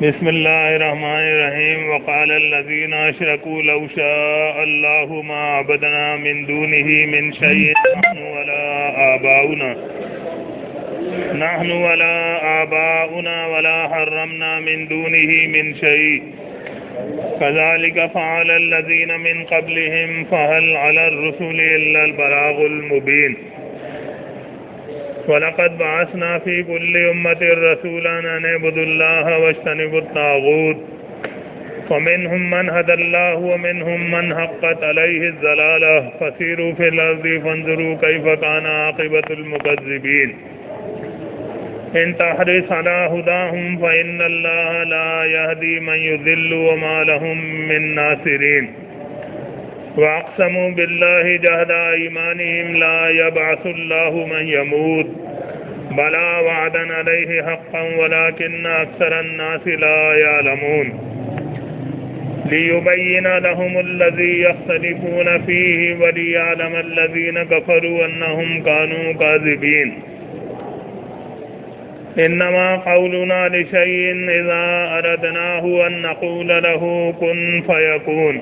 بسم الله الرحمن الرحيم. وقال الذين أشركوا لو شاء الله ما عبدنا من دونه من شيء نحن ولا آباؤنا ولا حرمنا من دونه من شيء كذلك فعل الذين من قبلهم فهل على الرسل إلا البلاغ المبين. وَلَقَدْ بَعَثْنَا فِي كُلِّ أُمَّةٍ رَسُولًا أَنِ اعْبُدُوا اللَّهَ وَاجْتَنِبُوا الطَّاغُوتَ فَمِنْهُمْ مَنْ هَدَى اللَّهُ وَمِنْهُمْ مَنْ حَقَّتْ عَلَيْهِ الضَّلَالَةُ فَسِيرُوا فِي الْأَرْضِ فَانظُرُوا كَيْفَ كَانَ عَاقِبَةُ الْمُكَذِّبِينَ. إِنْ تَحْرِصْ عَلَى هُدَاهُمْ فَإِنَّ اللَّهَ لَا يَهْدِي مَنْ يُضِلُّ وَمَا لَهُم مِّن نَّاصِرِينَ. وَأَقْسَمُوا بِاللَّهِ جَهْدَ أَيْمَانِهِمْ لَا يَبْعَثُ اللَّهُ مَن يَمُوتُ بَلَىٰ وَعْدًا عَلَيْهِ حَقًّا وَلَٰكِنَّ أَكْثَرَ النَّاسِ لَا يَعْلَمُونَ. لِيُبَيِّنَ لَهُمُ الَّذِي يَخْتَلِفُونَ فِيهِ وَلِيَعْلَمَ الَّذِينَ كَفَرُوا أَنَّهُمْ كَانُوا كَاذِبِينَ. إِنَّمَا قَوْلُنَا لِشَيْءٍ إِذَا أَرَدْنَاهُ أَن نَّقُولَ لَهُ كُن فَيَكُونُ.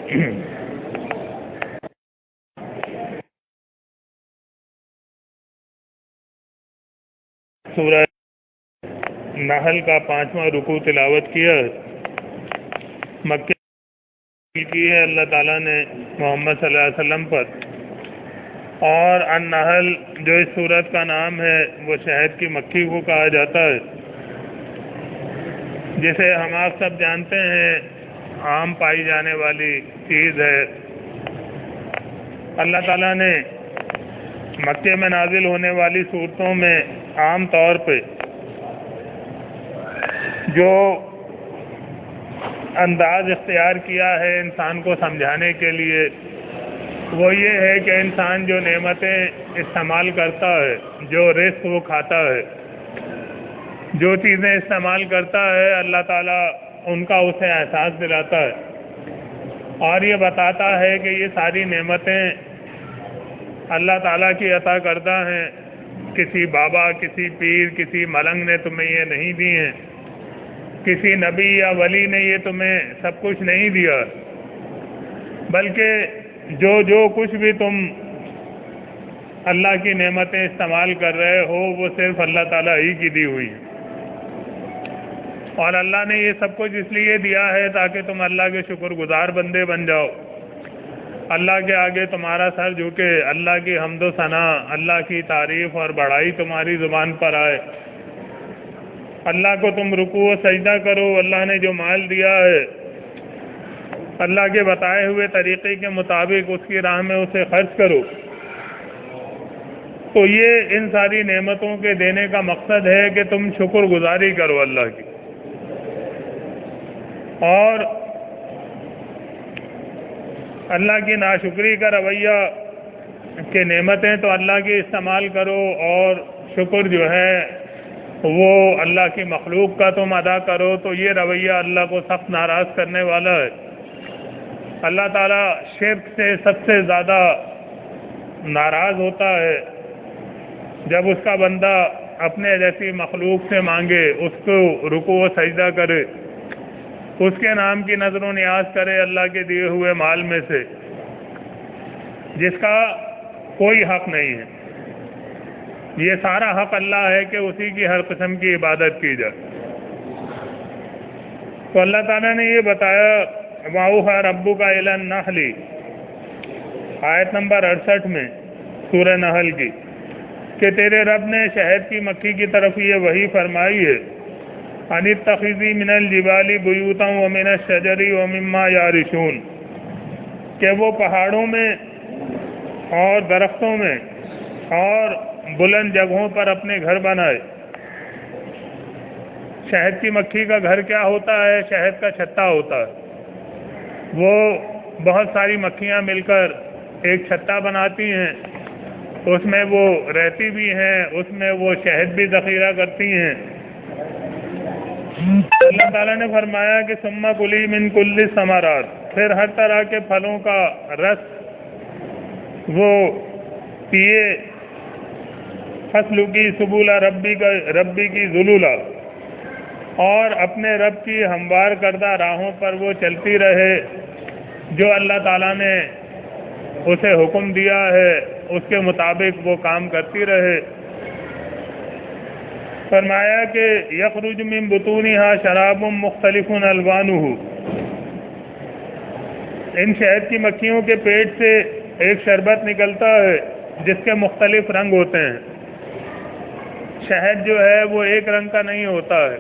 سورہ نحل کا 5واں رکوع تلاوت کیا ہے. مکہ کی ہے اللہ تعالیٰ نے محمد صلی اللہ علیہ وسلم پر. اور النحل جو اس سورت کا نام ہے وہ شہد کی مکھی کو کہا جاتا ہے، جسے ہم آپ سب جانتے ہیں عام پائی جانے والی چیز ہے. اللہ تعالیٰ نے مکے میں نازل ہونے والی صورتوں میں عام طور پہ جو انداز اختیار کیا ہے انسان کو سمجھانے کے لیے، وہ یہ ہے کہ انسان جو نعمتیں استعمال کرتا ہے، جو رزق وہ کھاتا ہے، جو چیزیں استعمال کرتا ہے، اللہ تعالیٰ ان کا اسے احساس دلاتا ہے اور یہ بتاتا ہے کہ یہ ساری نعمتیں اللہ تعالیٰ کی عطا کردہ ہیں. کسی بابا، کسی پیر، کسی ملنگ نے تمہیں یہ نہیں دی ہیں، کسی نبی یا ولی نے یہ تمہیں سب کچھ نہیں دیا، بلکہ جو کچھ بھی تم اللہ کی نعمتیں استعمال کر رہے ہو وہ صرف اللہ تعالیٰ ہی کی دی ہوئی ہیں. اور اللہ نے یہ سب کچھ اس لیے دیا ہے تاکہ تم اللہ کے شکر گزار بندے بن جاؤ، اللہ کے آگے تمہارا سر جھکے، اللہ کی حمد و ثنا، اللہ کی تعریف اور بڑائی تمہاری زبان پر آئے، اللہ کو تم رکوع و سجدہ کرو. اللہ نے جو مال دیا ہے اللہ کے بتائے ہوئے طریقے کے مطابق اس کی راہ میں اسے خرچ کرو. تو یہ ان ساری نعمتوں کے دینے کا مقصد ہے کہ تم شکر گزاری کرو اللہ کی. اور اللہ کی ناشکری کا رویہ کہ نعمتیں تو اللہ کی استعمال کرو اور شکر جو ہے وہ اللہ کی مخلوق کا تم ادا کرو، تو یہ رویہ اللہ کو سخت ناراض کرنے والا ہے. اللہ تعالیٰ شرک سے سب سے زیادہ ناراض ہوتا ہے جب اس کا بندہ اپنے جیسی مخلوق سے مانگے، اس کو رکوع و سجدہ کرے، اس کے نام کی نظر و نیاز کرے اللہ کے دیے ہوئے مال میں سے جس کا کوئی حق نہیں ہے. یہ سارا حق اللہ ہے کہ اسی کی ہر قسم کی عبادت کی جائے. تو اللہ تعالیٰ نے یہ بتایا وَأَوْحَىٰ رَبُّكَ إِلَى النَّحْلِ آیت نمبر 68 میں سورہ نحل کی کہ تیرے رب نے شہد کی مکھی کی طرف یہ وحی فرمائی ہے ان اتخذی من الجبال بیوتا ومن الشجر ومما یعرشون، کہ وہ پہاڑوں میں اور درختوں میں اور بلند جگہوں پر اپنے گھر بنائے. شہد کی مکھی کا گھر کیا ہوتا ہے؟ شہد کا چھتا ہوتا ہے. وہ بہت ساری مکھیاں مل کر ایک چھتا بناتی ہیں، اس میں وہ رہتی بھی ہیں، اس میں وہ شہد بھی ذخیرہ کرتی ہیں. اللہ تعالیٰ نے فرمایا کہ ثم کلی من کل ثمرات، پھر ہر طرح کے پھلوں کا رس وہ پیے. فسلکی سبل ربی کی ذلولا، اور اپنے رب کی ہموار کردہ راہوں پر وہ چلتی رہے، جو اللہ تعالیٰ نے اسے حکم دیا ہے اس کے مطابق وہ کام کرتی رہے۔ فرمایا کہ یخرج من بطونہا شراب مختلف الوانہ، ان شہد کی مکھیوں کے پیٹ سے ایک شربت نکلتا ہے جس کے مختلف رنگ ہوتے ہیں۔ شہد جو ہے وہ ایک رنگ کا نہیں ہوتا ہے،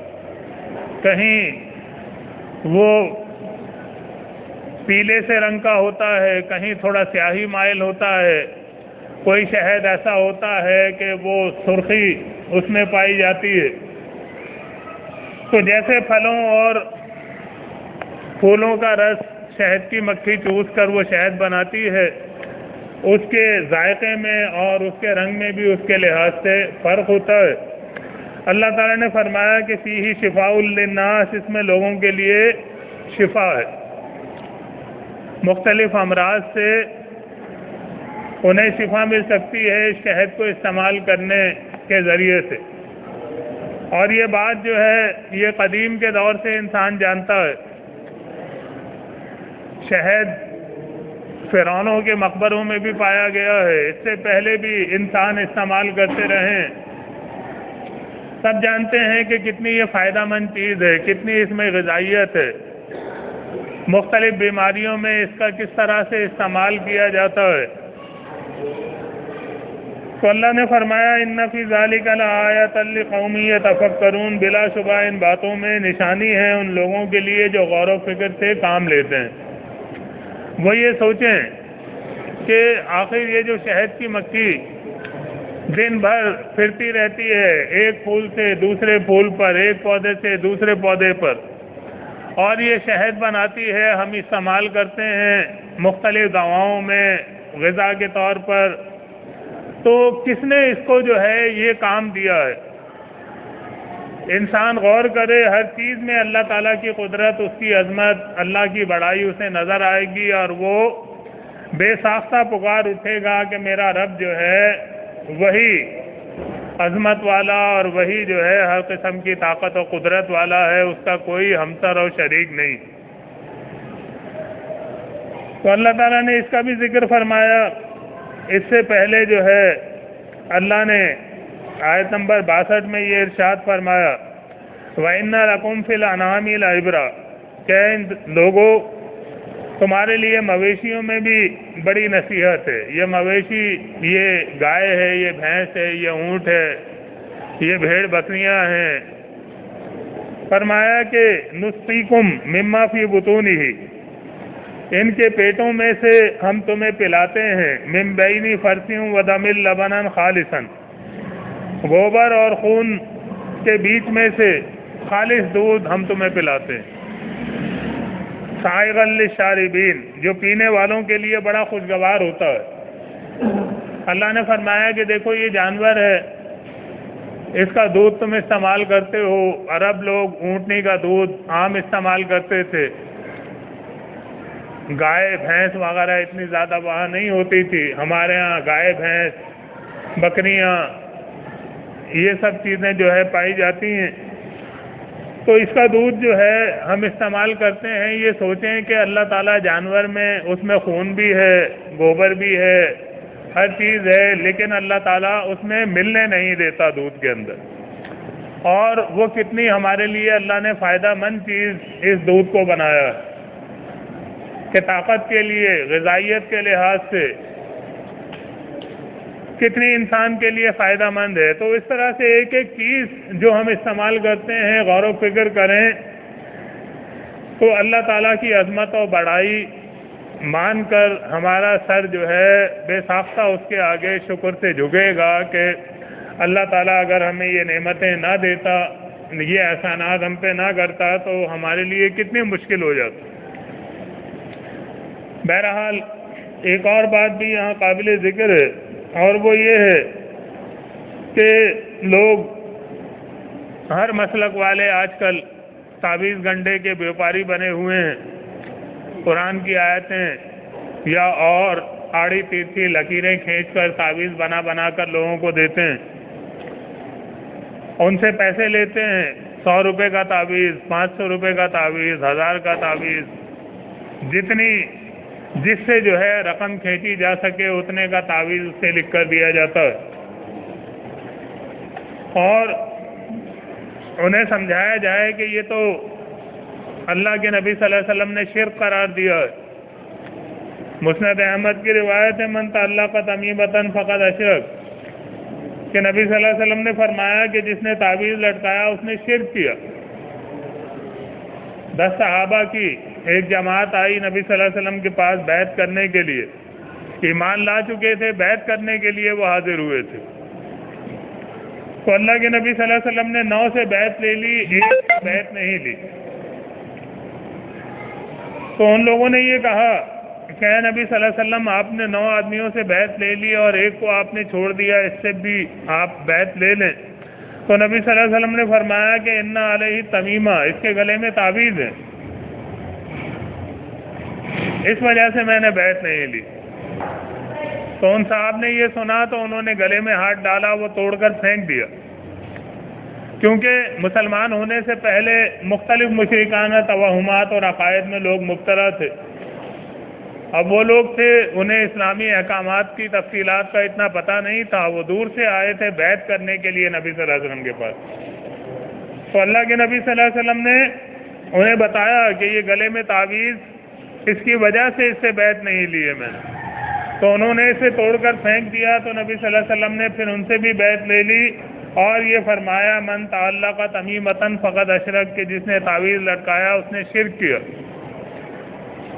کہیں وہ پیلے سے رنگ کا ہوتا ہے، کہیں تھوڑا سیاہی مائل ہوتا ہے، کوئی شہد ایسا ہوتا ہے کہ وہ سرخی اس میں پائی جاتی ہے۔ تو جیسے پھلوں اور پھولوں کا رس شہد کی مکھی چوس کر وہ شہد بناتی ہے، اس کے ذائقے میں اور اس کے رنگ میں بھی اس کے لحاظ سے فرق ہوتا ہے۔ اللہ تعالیٰ نے فرمایا کہ فیہ شفاء للناس، اس میں لوگوں کے لیے شفا ہے، مختلف امراض سے انہیں شفا مل سکتی ہے شہد کو استعمال کرنے کے ذریعے سے۔ اور یہ بات جو ہے یہ قدیم کے دور سے انسان جانتا ہے۔ شہد فرعونوں کے مقبروں میں بھی پایا گیا ہے، اس سے پہلے بھی انسان استعمال کرتے رہے ہیں۔ سب جانتے ہیں کہ کتنی یہ فائدہ مند چیز ہے، کتنی اس میں غذائیت ہے، مختلف بیماریوں میں اس کا کس طرح سے استعمال کیا جاتا ہے۔ تو اللہ نے فرمایا ان فی ذالک لآیۃ لقوم یتفکرون، بلا شبہ ان باتوں میں نشانی ہے ان لوگوں کے لیے جو غور و فکر سے کام لیتے ہیں۔ وہ یہ سوچیں کہ آخر یہ جو شہد کی مکھی دن بھر پھرتی رہتی ہے ایک پھول سے دوسرے پھول پر، ایک پودے سے دوسرے پودے پر، اور یہ شہد بناتی ہے، ہم استعمال کرتے ہیں مختلف دواؤں میں غذا کے طور پر، تو کس نے اس کو جو ہے یہ کام دیا ہے؟ انسان غور کرے، ہر چیز میں اللہ تعالیٰ کی قدرت، اس کی عظمت، اللہ کی بڑائی اسے نظر آئے گی، اور وہ بے ساختہ پکار اٹھے گا کہ میرا رب جو ہے وہی عظمت والا اور وہی جو ہے ہر قسم کی طاقت و قدرت والا ہے، اس کا کوئی ہمسر اور شریک نہیں۔ تو اللہ تعالیٰ نے اس کا بھی ذکر فرمایا۔ اس سے پہلے جو ہے اللہ نے آیت نمبر 62 میں یہ ارشاد فرمایا وَإِنَّ لَكُمْ فِي الْأَنْعَامِ لَعِبْرَةً، کہ لوگوں تمہارے لیے مویشیوں میں بھی بڑی نصیحت ہے۔ یہ مویشی، یہ گائے ہے، یہ بھینس ہے، یہ اونٹ ہے، یہ بھیڑ بکریاں ہیں۔ فرمایا کہ نُسْقِيكُم مِّمَّا فِي بُطُونِهِ، ان کے پیٹوں میں سے ہم تمہیں پلاتے ہیں، مِن بَيْنِ فَرْثٍ وَدَمٍ لَبَنًا خَالِصًا، گوبر اور خون کے بیچ میں سے خالص دودھ ہم تمہیں پلاتے ہیں، سائغا للشاربین، جو پینے والوں کے لیے بڑا خوشگوار ہوتا ہے۔ اللہ نے فرمایا کہ دیکھو یہ جانور ہے، اس کا دودھ تم استعمال کرتے ہو۔ عرب لوگ اونٹنی کا دودھ عام استعمال کرتے تھے، گائے بھینس وغیرہ اتنی زیادہ وہاں نہیں ہوتی تھی۔ ہمارے ہاں گائے بھینس بکریاں یہ سب چیزیں جو ہے پائی جاتی ہیں، تو اس کا دودھ جو ہے ہم استعمال کرتے ہیں۔ یہ سوچیں کہ اللہ تعالیٰ جانور میں اس میں خون بھی ہے، گوبر بھی ہے، ہر چیز ہے، لیکن اللہ تعالیٰ اس میں ملنے نہیں دیتا دودھ کے اندر۔ اور وہ کتنی ہمارے لیے اللہ نے فائدہ مند چیز اس دودھ کو بنایا ہے کہ طاقت کے لیے، غذائیت کے لحاظ سے کتنی انسان کے لیے فائدہ مند ہے۔ تو اس طرح سے ایک ایک چیز جو ہم استعمال کرتے ہیں غور و فکر کریں تو اللہ تعالیٰ کی عظمت و بڑائی مان کر ہمارا سر جو ہے بے ساختہ اس کے آگے شکر سے جھکے گا کہ اللہ تعالیٰ اگر ہمیں یہ نعمتیں نہ دیتا، یہ احسانات ہم پہ نہ کرتا تو ہمارے لیے کتنی مشکل ہو جاتی۔ بہرحال ایک اور بات بھی یہاں قابل ذکر ہے، اور وہ یہ ہے کہ لوگ ہر مسلک والے آج کل تعویذ گنڈے کے بیوپاری بنے ہوئے ہیں۔ قرآن کی آیتیں یا اور آڑی تیرچھی لکیریں کھینچ کر تعویذ بنا بنا کر لوگوں کو دیتے ہیں، ان سے پیسے لیتے ہیں، 100 روپے کا تعویذ، 500 روپے کا تعویذ، 1000 کا تعویذ، جس سے جو ہے رقم کھینچی جا سکے اتنے کا تعویذ اس سے لکھ کر دیا جاتا ہے، اور انہیں سمجھایا جائے کہ یہ تو اللہ کے نبی صلی اللہ علیہ وسلم نے شرک قرار دیا ہے۔ مسند احمد کی روایت ہے، من تعلق تمیمۃ فقد اشرک، کہ نبی صلی اللہ علیہ وسلم نے فرمایا کہ جس نے تعویذ لٹکایا اس نے شرک کیا۔ 10 صحابہ کی ایک جماعت آئی نبی صلی اللہ علیہ وسلم کے پاس بیعت کرنے کے لیے، ایمان لا چکے تھے، بیعت کرنے کے لیے وہ حاضر ہوئے تھے، تو اللہ کے نبی صلی اللہ علیہ وسلم نے 9 سے بیعت لے لی، ایک بیعت نہیں لی۔ تو ان لوگوں نے یہ کہا کہ اے نبی صلی اللہ علیہ وسلم، آپ نے 9 آدمیوں سے بیعت لے لی اور ایک کو آپ نے چھوڑ دیا، اس سے بھی آپ بیعت لے لیں۔ تو نبی صلی اللہ علیہ وسلم نے فرمایا کہ ان علیہ تمیمہ، اس کے گلے میں تعویذ ہے، اس وجہ سے میں نے بیعت نہیں لی۔ تو ان صاحب نے یہ سنا تو انہوں نے گلے میں ہاتھ ڈالا، وہ توڑ کر پھینک دیا، کیونکہ مسلمان ہونے سے پہلے مختلف مشرکانہ توہمات اور عقائد میں لوگ مبتلا تھے۔ اب وہ لوگ تھے، انہیں اسلامی احکامات کی تفصیلات کا اتنا پتہ نہیں تھا، وہ دور سے آئے تھے بیعت کرنے کے لیے نبی صلی اللہ علیہ وسلم کے پاس۔ تو اللہ کے نبی صلی اللہ علیہ وسلم نے انہیں بتایا کہ یہ گلے میں تعویذ اس کی وجہ سے اس سے بیعت نہیں لی ہے میں نے۔ تو انہوں نے اسے توڑ کر پھینک دیا، تو نبی صلی اللہ علیہ وسلم نے پھر ان سے بھی بیعت لے لی اور یہ فرمایا من تعلق تمیمۃ فقد اشرک، کہ جس نے تعویذ لٹکایا اس نے شرک کیا۔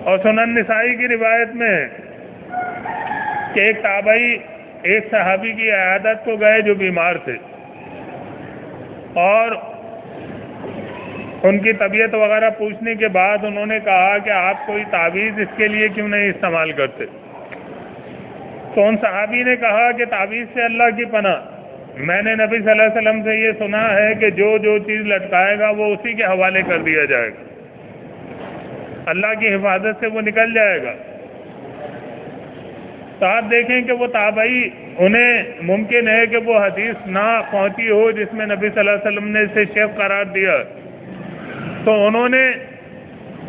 اور سنن نسائی کی روایت میں کہ ایک تابعی ایک صحابی کی عیادت کو گئے جو بیمار تھے، اور ان کی طبیعت وغیرہ پوچھنے کے بعد انہوں نے کہا کہ آپ کوئی تعویذ اس کے لیے کیوں نہیں استعمال کرتے؟ تو ان صحابی نے کہا کہ تعویذ سے اللہ کی پناہ، میں نے نبی صلی اللہ علیہ وسلم سے یہ سنا ہے کہ جو چیز لٹکائے گا وہ اسی کے حوالے کر دیا جائے گا، اللہ کی حفاظت سے وہ نکل جائے گا۔ تو آپ دیکھیں کہ وہ تابعی، انہیں ممکن ہے کہ وہ حدیث نہ پہنچی ہو جس میں نبی صلی اللہ علیہ وسلم نے اسے شرک قرار دیا، تو انہوں نے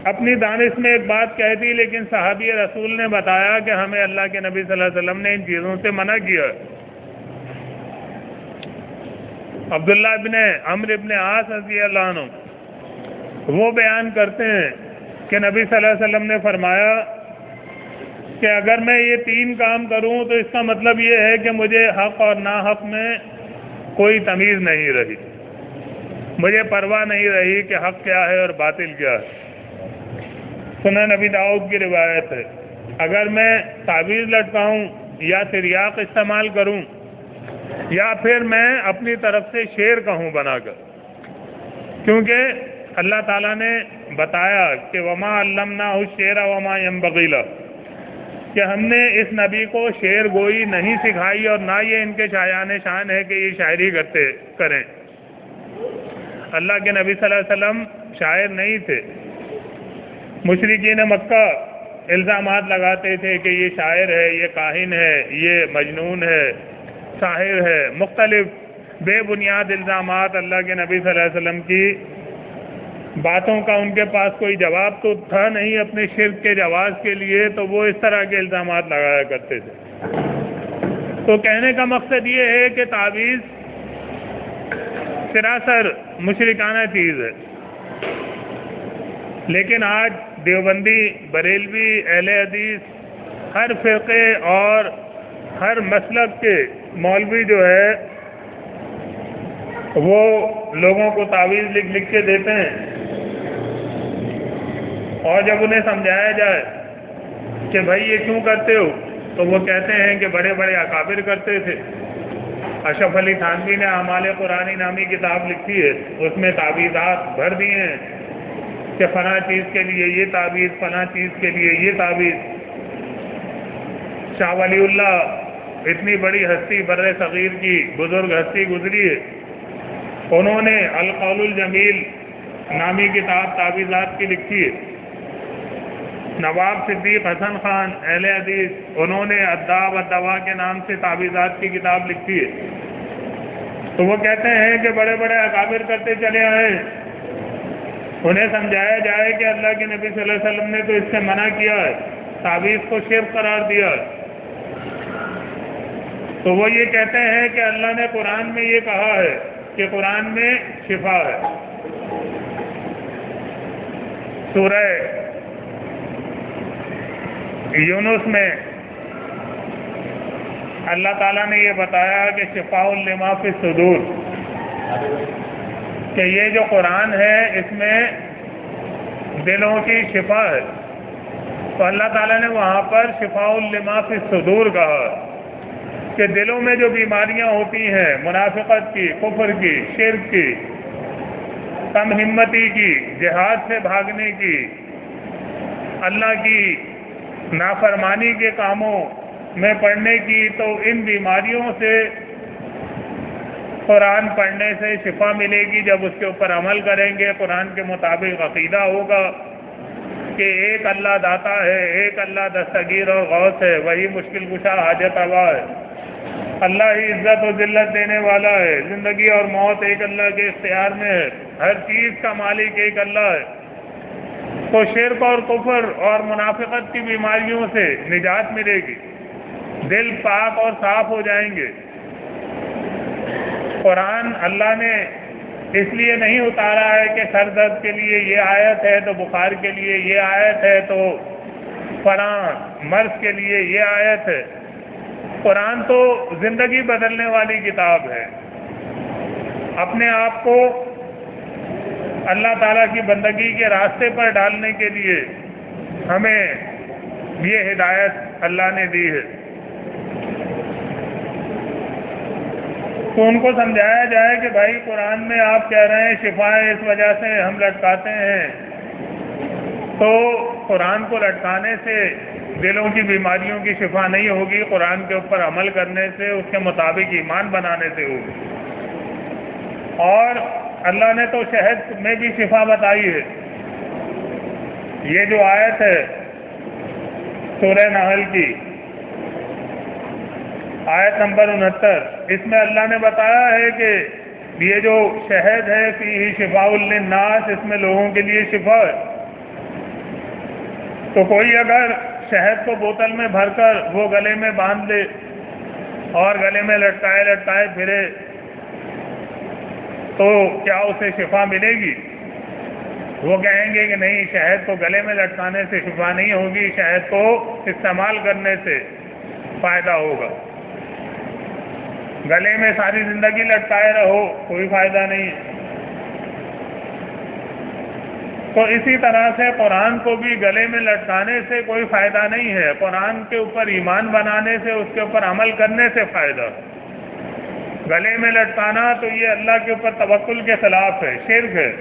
اپنی دانش میں ایک بات کہہ دی، لیکن صحابی رسول نے بتایا کہ ہمیں اللہ کے نبی صلی اللہ علیہ وسلم نے ان چیزوں سے منع کیا۔ عبداللہ ابن عمرو ابن عاص رضی اللہ عنہ وہ بیان کرتے ہیں کہ نبی صلی اللہ علیہ وسلم نے فرمایا کہ اگر میں یہ 3 کام کروں تو اس کا مطلب یہ ہے کہ مجھے حق اور ناحق میں کوئی تمیز نہیں رہی، مجھے پرواہ نہیں رہی کہ حق کیا ہے اور باطل کیا ہے۔ سنن نبی داؤد کی روایت ہے، اگر میں تعویذ لٹکاؤں یا تریاق استعمال کروں یا پھر میں اپنی طرف سے شعر کہوں بنا کر، کیونکہ اللہ تعالیٰ نے بتایا کہ وما علمناہ الشعر وما ينبغی لہ، کہ ہم نے اس نبی کو شعر گوئی نہیں سکھائی اور نہ یہ ان کے شایان شان ہے کہ یہ شاعری کریں۔ اللہ کے نبی صلی اللہ علیہ وسلم شاعر نہیں تھے۔ مشرکین مکہ الزامات لگاتے تھے کہ یہ شاعر ہے، یہ کاہن ہے، یہ مجنون ہے، ساحر ہے، مختلف بے بنیاد الزامات۔ اللہ کے نبی صلی اللہ علیہ وسلم کی باتوں کا ان کے پاس کوئی جواب تو تھا نہیں اپنے شرک کے جواز کے لیے، تو وہ اس طرح کے الزامات لگایا کرتے تھے۔ تو کہنے کا مقصد یہ ہے کہ تعویذ سراسر مشرکانہ چیز ہے، لیکن آج دیوبندی، بریلوی، اہل حدیث، ہر فرقے اور ہر مسلک کے مولوی جو ہے وہ لوگوں کو تعویذ لکھ کے دیتے ہیں، اور جب انہیں سمجھایا جائے کہ بھائی یہ کیوں کرتے ہو تو وہ کہتے ہیں کہ بڑے بڑے اکابر کرتے تھے۔ اشرف علی تھانوی نے اعمال قرآنی نامی کتاب لکھی ہے، اس میں تعویذات بھر دیے ہیں کہ فلاں چیز کے لیے یہ تعویذ، فلاں چیز کے لیے یہ تعویذ۔ شاہ ولی اللہ اتنی بڑی ہستی بر صغیر کی بزرگ ہستی گزری ہے، انہوں نے القول الجمیل نامی کتاب تعویذات کی لکھی ہے۔ نواب صدیق حسن خان اہل حدیث، انہوں نے الداء والدواء کے نام سے تعویذات کی کتاب لکھی ہے۔ تو وہ کہتے ہیں کہ بڑے بڑے اکابر کرتے چلے آئے، انہیں سمجھایا جائے کہ اللہ کے نبی صلی اللہ علیہ وسلم نے تو اس سے منع کیا ہے، تعویذ کو شرک قرار دیا ہے۔ تو وہ یہ کہتے ہیں کہ اللہ نے قرآن میں یہ کہا ہے کہ قرآن میں شفا ہے۔ سورہ یونس میں اللہ تعالیٰ نے یہ بتایا کہ شفاء لما فی الصدور، کہ یہ جو قرآن ہے اس میں دلوں کی شفا ہے۔ تو اللہ تعالیٰ نے وہاں پر شفاء لما فی الصدور کہا کہ دلوں میں جو بیماریاں ہوتی ہیں، منافقت کی، کفر کی، شرک کی، کم ہمتی کی، جہاد سے بھاگنے کی، اللہ کی نافرمانی کے کاموں میں پڑھنے کی، تو ان بیماریوں سے قرآن پڑھنے سے شفا ملے گی جب اس کے اوپر عمل کریں گے، قرآن کے مطابق عقیدہ ہوگا کہ ایک اللہ داتا ہے، ایک اللہ دستگیر اور غوث ہے، وہی مشکل کشا حاجت روا ہے، اللہ ہی عزت و ذلت دینے والا ہے، زندگی اور موت ایک اللہ کے اختیار میں ہے، ہر چیز کا مالک ایک اللہ ہے۔ تو شرک اور کفر اور منافقت کی بیماریوں سے نجات ملے گی، دل پاک اور صاف ہو جائیں گے۔ قرآن اللہ نے اس لیے نہیں اتارا ہے کہ سر درد کے لیے یہ آیت ہے تو بخار کے لیے یہ آیت ہے تو فلاں مرض کے لیے یہ آیت ہے۔ قرآن تو زندگی بدلنے والی کتاب ہے۔ اپنے آپ کو اللہ تعالیٰ کی بندگی کے راستے پر ڈالنے کے لیے ہمیں یہ ہدایت اللہ نے دی ہے۔ تو ان کو سمجھایا جائے کہ بھائی قرآن میں آپ کہہ رہے ہیں شفا ہے، اس وجہ سے ہم لٹکاتے ہیں، تو قرآن کو لٹکانے سے دلوں کی بیماریوں کی شفا نہیں ہوگی، قرآن کے اوپر عمل کرنے سے، اس کے مطابق ایمان بنانے سے ہوگی۔ اور اللہ نے تو شہد میں بھی شفا بتائی ہے۔ یہ جو آیت ہے سورہ نحل کی آیت نمبر 69، اس میں اللہ نے بتایا ہے کہ یہ جو شہد ہے فیہ شفاء للناس، اس میں لوگوں کے لیے شفا ہے۔ تو کوئی اگر شہد کو بوتل میں بھر کر وہ گلے میں باندھ لے اور گلے میں لٹکائے لٹکائے پھرے تو کیا اسے شفا ملے گی؟ وہ کہیں گے کہ نہیں، شہد کو گلے میں لٹکانے سے شفا نہیں ہوگی، شہد کو استعمال کرنے سے فائدہ ہوگا۔ گلے میں ساری زندگی لٹکائے رہو، کوئی فائدہ نہیں۔ تو اسی طرح سے قرآن کو بھی گلے میں لٹکانے سے کوئی فائدہ نہیں ہے، قرآن کے اوپر ایمان بنانے سے، اس کے اوپر عمل کرنے سے فائدہ۔ گلے میں لٹکانا تو یہ اللہ کے اوپر توکل کے خلاف ہے، شرک ہے۔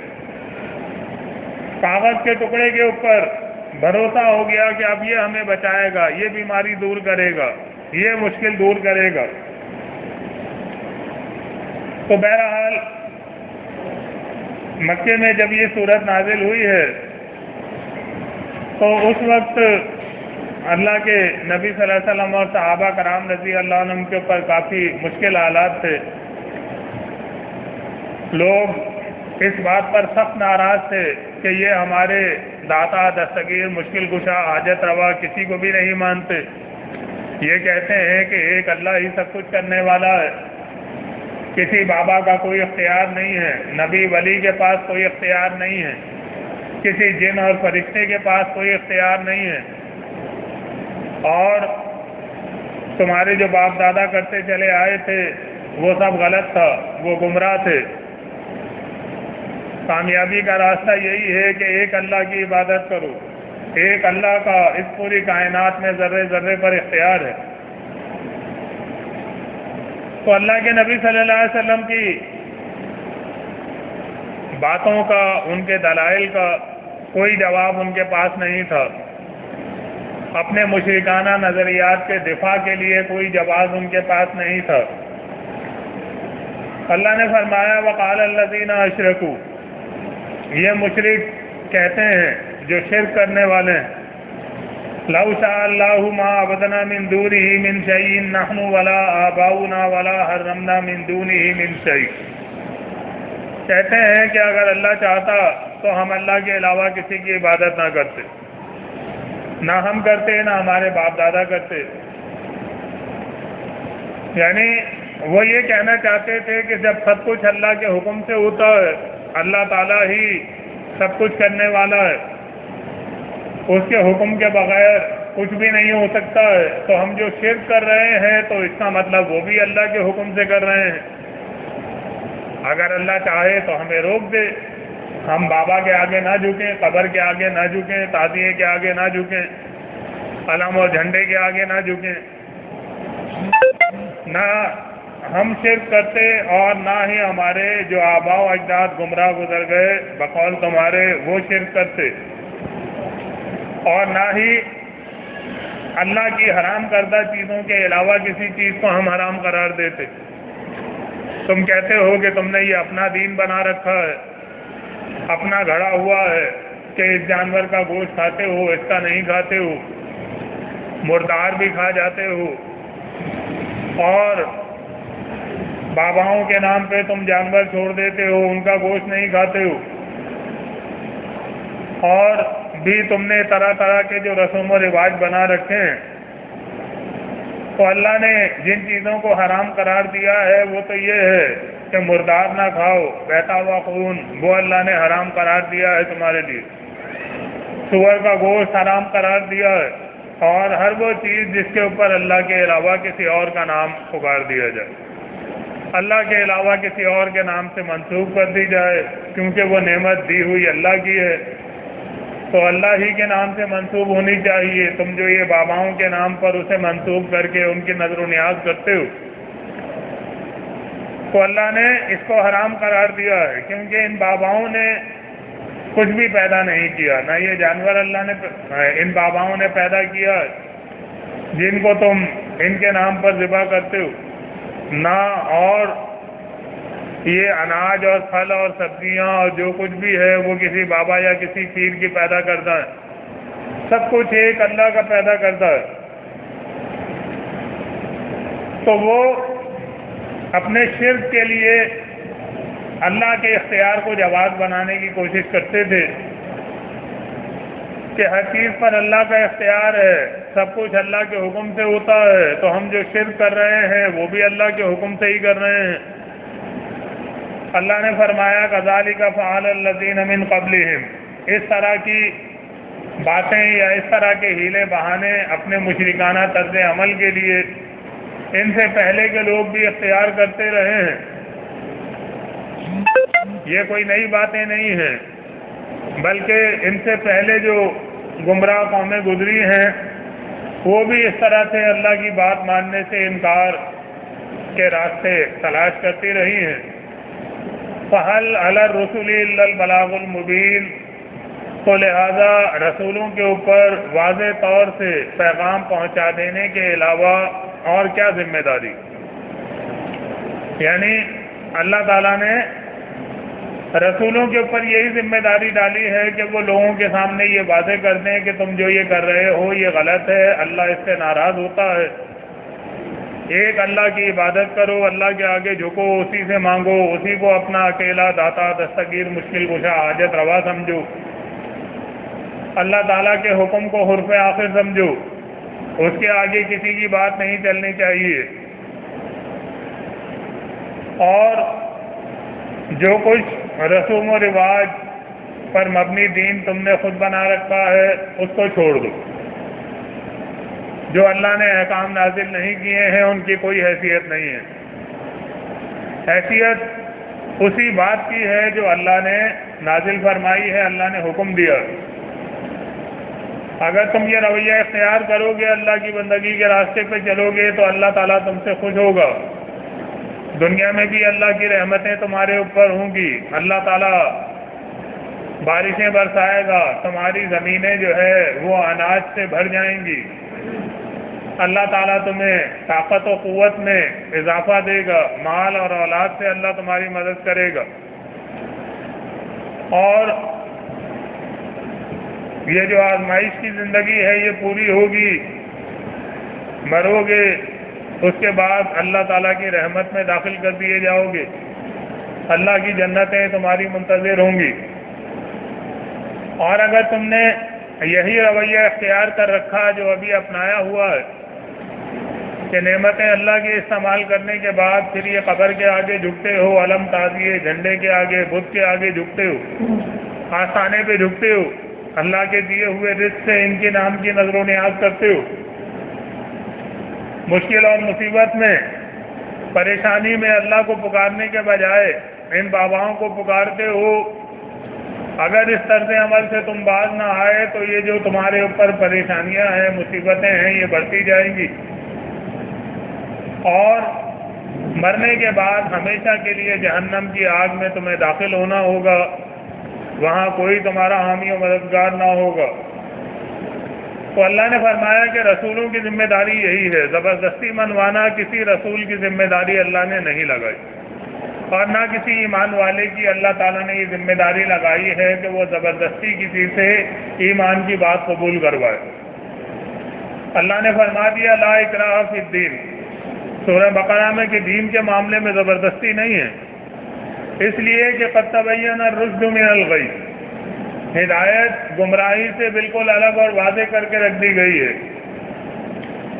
کاغذ کے ٹکڑے کے اوپر بھروسہ ہو گیا کہ اب یہ ہمیں بچائے گا، یہ بیماری دور کرے گا، یہ مشکل دور کرے گا۔ تو بہرحال مکے میں جب یہ صورت نازل ہوئی ہے تو اس وقت اللہ کے نبی صلی اللہ علیہ وسلم اور صحابہ کرام رضی اللہ عنہم کے اوپر کافی مشکل حالات تھے۔ لوگ اس بات پر سخت ناراض تھے کہ یہ ہمارے داتا، دستگیر، مشکل کشا، حاجت روا کسی کو بھی نہیں مانتے، یہ کہتے ہیں کہ ایک اللہ ہی سب کچھ کرنے والا ہے، کسی بابا کا کوئی اختیار نہیں ہے، نبی ولی کے پاس کوئی اختیار نہیں ہے، کسی جن اور فرشتے کے پاس کوئی اختیار نہیں ہے، اور تمہارے جو باپ دادا کرتے چلے آئے تھے وہ سب غلط تھا، وہ گمراہ تھے۔ کامیابی کا راستہ یہی ہے کہ ایک اللہ کی عبادت کرو، ایک اللہ کا اس پوری کائنات میں ذرے ذرے پر اختیار ہے۔ تو اللہ کے نبی صلی اللہ علیہ وسلم کی باتوں کا، ان کے دلائل کا کوئی جواب ان کے پاس نہیں تھا، اپنے مشرکانہ نظریات کے دفاع کے لیے کوئی جواز ان کے پاس نہیں تھا۔ اللہ نے فرمایا وقال الذین اشرکوا، یہ مشرک کہتے ہیں جو شرک کرنے والے ہیں، لو شاء اللہ ما عبدنا من دونہ من شیء نحن ولا آباؤنا ولا حرمنا من دونہ من شیء. کہتے ہیں کہ اگر اللہ چاہتا تو ہم اللہ کے علاوہ کسی کی عبادت نہ کرتے، نہ ہم کرتے نہ ہمارے باپ دادا کرتے. یعنی وہ یہ کہنا چاہتے تھے کہ جب سب کچھ اللہ کے حکم سے ہوتا ہے، اللہ تعالیٰ ہی سب کچھ کرنے والا ہے، اس کے حکم کے بغیر کچھ بھی نہیں ہو سکتا ہے، تو ہم جو شرک کر رہے ہیں تو اس کا مطلب وہ بھی اللہ کے حکم سے کر رہے ہیں. اگر اللہ چاہے تو ہمیں روک دے، ہم بابا کے آگے نہ جھکیں، قبر کے آگے نہ جھکیں، تعزیے کے آگے نہ جھکیں، علم اور جھنڈے کے آگے نہ جھکیں. نہ ہم شرک کرتے اور نہ ہی ہمارے جو آباء و اجداد گمراہ گزر گئے بقول تمہارے وہ شرک کرتے، اور نہ ہی اللہ کی حرام کردہ چیزوں کے علاوہ کسی چیز کو ہم حرام قرار دیتے. تم کہتے ہو کہ تم نے یہ اپنا دین بنا رکھا ہے، اپنا گھڑا ہوا ہے کہ اس جانور کا گوشت کھاتے ہو، اس کا نہیں کھاتے ہو، مردار بھی کھا جاتے ہو، اور باباؤں کے نام پہ تم جانور چھوڑ دیتے ہو، ان کا گوشت نہیں کھاتے ہو، اور بھی تم نے طرح طرح کے جو رسوم و رواج بنا رکھے ہیں. تو اللہ نے جن چیزوں کو حرام قرار دیا ہے وہ تو یہ ہے کہ مردار نہ کھاؤ، بہتا ہوا خون وہ اللہ نے حرام قرار دیا ہے تمہارے لیے، سور کا گوشت حرام قرار دیا ہے، اور ہر وہ چیز جس کے اوپر اللہ کے علاوہ کسی اور کا نام پکار دیا جائے، اللہ کے علاوہ کسی اور کے نام سے منسوب کر دی جائے، کیونکہ وہ نعمت دی ہوئی اللہ کی ہے تو اللہ ہی کے نام سے منسوب ہونی چاہیے. تم جو یہ باباؤں کے نام پر اسے منسوب کر کے ان کی نظر و نیاز کرتے ہو، تو اللہ نے اس کو حرام قرار دیا ہے، کیونکہ ان باباؤں نے کچھ بھی پیدا نہیں کیا، نہ یہ جانور اللہ نے ان باباؤں نے پیدا کیا جن کو تم ان کے نام پر ذبح کرتے ہو، نہ اور یہ اناج اور پھل اور سبزیاں اور جو کچھ بھی ہے وہ کسی بابا یا کسی پیر کی پیدا کرتا ہے، سب کچھ ایک اللہ کا پیدا کرتا ہے. تو وہ اپنے شرک کے لیے اللہ کے اختیار کو جواز بنانے کی کوشش کرتے تھے کہ ہر چیز پر اللہ کا اختیار ہے، سب کچھ اللہ کے حکم سے ہوتا ہے، تو ہم جو شرک کر رہے ہیں وہ بھی اللہ کے حکم سے ہی کر رہے ہیں. اللہ نے فرمایا کذالک فعل الذین من قبلہم، اس طرح کی باتیں یا اس طرح کے ہیلے بہانے اپنے مشرکانہ طرز عمل کے لیے ان سے پہلے کے لوگ بھی اختیار کرتے رہے ہیں. یہ کوئی نئی باتیں نہیں ہیں، بلکہ ان سے پہلے جو گمراہ قومیں گزری ہیں وہ بھی اس طرح سے اللہ کی بات ماننے سے انکار کے راستے تلاش کرتی رہی ہیں. فَهَلْ عَلَى الرُّسُلِ إِلَّا الْبَلَاغُ الْمُبِينُ، تو لہذا رسولوں کے اوپر واضح طور سے پیغام پہنچا دینے کے علاوہ اور کیا ذمہ داری. یعنی اللہ تعالیٰ نے رسولوں کے اوپر یہی ذمہ داری ڈالی ہے کہ وہ لوگوں کے سامنے یہ واضح کر دیں کہ تم جو یہ کر رہے ہو یہ غلط ہے، اللہ اس سے ناراض ہوتا ہے. ایک اللہ کی عبادت کرو، اللہ کے آگے جھکو، اسی سے مانگو، اسی کو اپنا اکیلا داتا دستگیر مشکل کشا حاجت روا سمجھو، اللہ تعالیٰ کے حکم کو حرف آخر سمجھو، اس کے آگے کسی کی بات نہیں چلنی چاہیے. اور جو کچھ رسوم و رواج پر مبنی دین تم نے خود بنا رکھا ہے اس کو چھوڑ دو. جو اللہ نے احکام نازل نہیں کیے ہیں ان کی کوئی حیثیت نہیں ہے. حیثیت اسی بات کی ہے جو اللہ نے نازل فرمائی ہے، اللہ نے حکم دیا. اگر تم یہ رویہ اختیار کرو گے، اللہ کی بندگی کے راستے پہ چلو گے، تو اللہ تعالیٰ تم سے خوش ہوگا. دنیا میں بھی اللہ کی رحمتیں تمہارے اوپر ہوں گی، اللہ تعالیٰ بارشیں برسائے گا، تمہاری زمینیں جو ہے وہ اناج سے بھر جائیں گی، اللہ تعالیٰ تمہیں طاقت و قوت میں اضافہ دے گا، مال اور اولاد سے اللہ تمہاری مدد کرے گا. اور یہ جو آزمائش کی زندگی ہے یہ پوری ہوگی، مرو گے، اس کے بعد اللہ تعالیٰ کی رحمت میں داخل کر دیے جاؤ گے، اللہ کی جنتیں تمہاری منتظر ہوں گی۔ اور اگر تم نے یہی رویہ اختیار کر رکھا جو ابھی اپنایا ہوا ہے کہ نعمتیں اللہ کی استعمال کرنے کے بعد پھر یہ قبر کے آگے جھکتے ہو، علم تعزیے جھنڈے کے آگے، بت کے آگے جھکتے ہو، آستانے پہ جھکتے ہو، اللہ کے دیے ہوئے رزق سے ان کے نام کی نظر و نیاز کرتے ہو، مشکل اور مصیبت میں، پریشانی میں اللہ کو پکارنے کے بجائے ان باباؤں کو پکارتے ہو، اگر اس طرز عمل سے تم باز نہ آئے تو یہ جو تمہارے اوپر پریشانیاں ہیں، مصیبتیں ہیں، یہ بڑھتی جائیں گی، اور مرنے کے بعد ہمیشہ کے لیے جہنم کی آگ میں تمہیں داخل ہونا ہوگا، وہاں کوئی تمہارا حامی و مددگار نہ ہوگا۔ تو اللہ نے فرمایا کہ رسولوں کی ذمہ داری یہی ہے، زبردستی منوانا کسی رسول کی ذمہ داری اللہ نے نہیں لگائی، اور نہ کسی ایمان والے کی اللہ تعالیٰ نے یہ ذمہ داری لگائی ہے کہ وہ زبردستی کسی سے ایمان کی بات قبول کروائے۔ اللہ نے فرما دیا لا اکراہ فی الدین، سورہ بقرہ میں کہ دین کے معاملے میں زبردستی نہیں ہے، اس لیے کہ قد تبین الرشد من الغی، ہدایت گمراہی سے بالکل الگ اور واضح کر کے رکھ دی گئی ہے،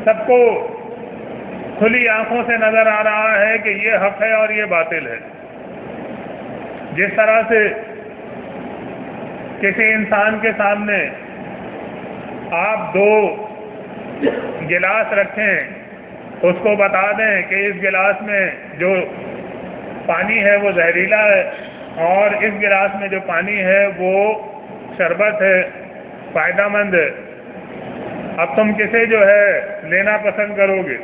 سب کو کھلی آنکھوں سے نظر آ رہا ہے کہ یہ حق ہے اور یہ باطل ہے۔ جس طرح سے کسی انسان کے سامنے آپ دو گلاس رکھیں، اس کو بتا دیں کہ اس گلاس میں جو پانی ہے وہ زہریلا ہے اور اس گلاس میں جو پانی ہے وہ شربت ہے، فائدہ مند ہے، اب تم کسے جو ہے لینا پسند کرو گے؟